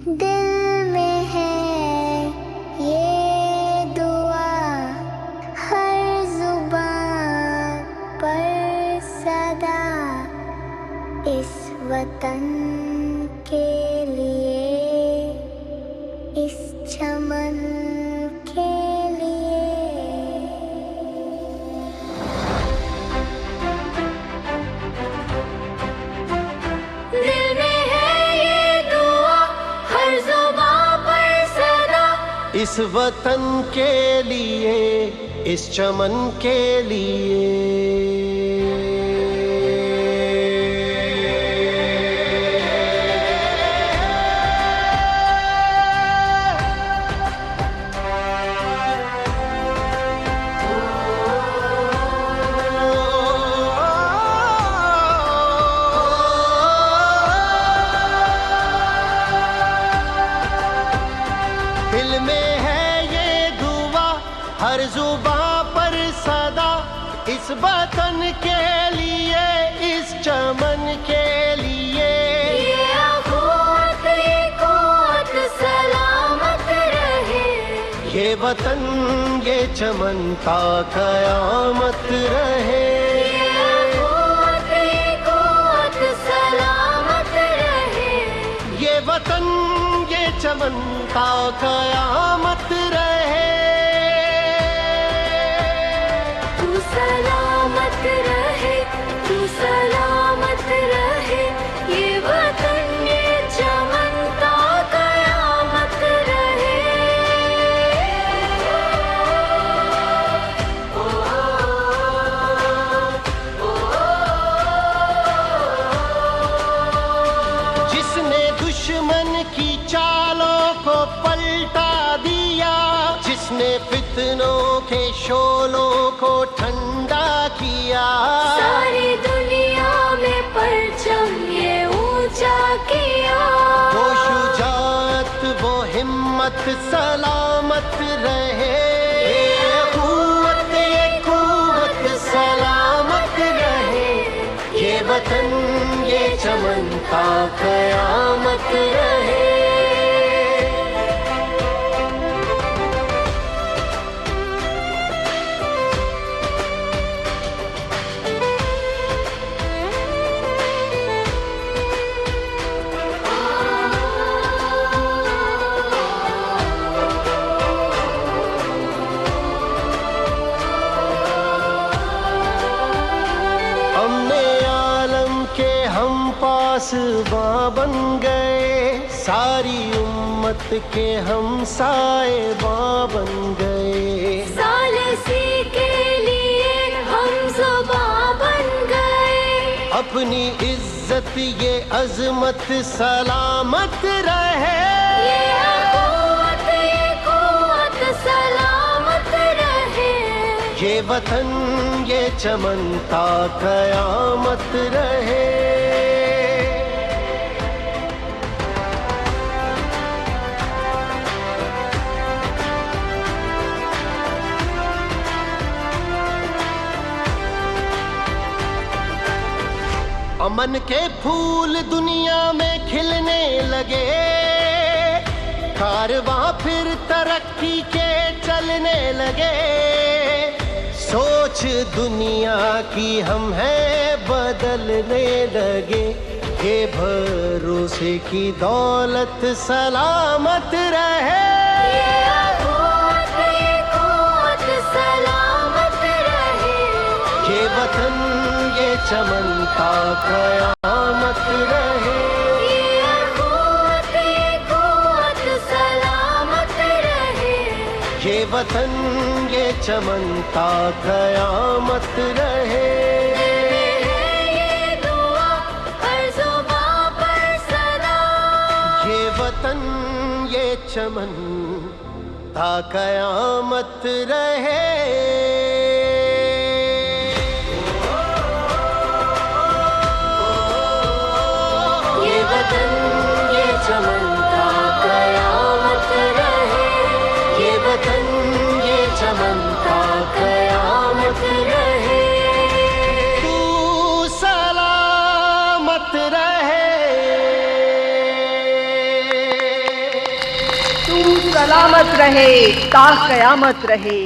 दिल में है ये दुआ, हर जुबान पर सदा, इस वतन के लिए, इस चमन के लिए। दिल में है ये दुआ, हर जुबां पर सदा, इस वतन के लिए, इस चमन के लिए। दिल में है ये दुआ, हर जुबां पर सदा, इस वतन के लिए, इस चमन के लिए। ये अखुवत, ये कुव्वत सलामत रहे, ये वतन, ये चमन ता कयामत रहे। ये अखुवत, ये कुव्वत सलामत रहे, ये वतन, ये चमन ता कयामत रहे। तू सलामत रहे, तू सलामत रहे, ये वतन, ये चमन ता कयामत रहे। जिसने दुश्मन की चालों को पलटा दिया, जिसने फितनों के शोलों को ठंडा किया, सारी दुनिया में परचम ये ऊंचा किया। वो शुजाअत, वो हिम्मत सलामत रहे। ये कुव्वत सलामत रहे। ये वतन, ये चमन ता कयामत रहे। हमने आलम के हम पासबां बन गए, सारी उम्मत के हम साएबां बन गए। सालसी के लिए हम जुबां बन गए, अपनी इज्जत, ये अजमत सलामत रहे। ये अखुवत, ये कुव्वत सलामत रहे, ये वतन, ये चमन ता कयामत रहे। अमन के फूल दुनिया में खिलने लगे, कारवां फिर तरक्की के चलने लगे। सोच दुनिया की हम हैं बदलने लगे, ये भरोसे की दौलत सलामत रहे। ये अखुवत, ये कुव्वत सलामत रहे, ये वतन, ये चमन ता कयामत रहे। ये अखुवत, ये कुव्वत सलामत रहे, ये वतन, ये चमन ता कयामत रहे। ये दुआ, हर जुबां पर सदा, ये वतन, ये चमन ता कयामत रहे। ये वतन, ये चमन ता कयामत रहे, ये वतन, ये चमन ता कयामत रहे। तू सलामत रहे। तू सलामत रहे ता कयामत रहे।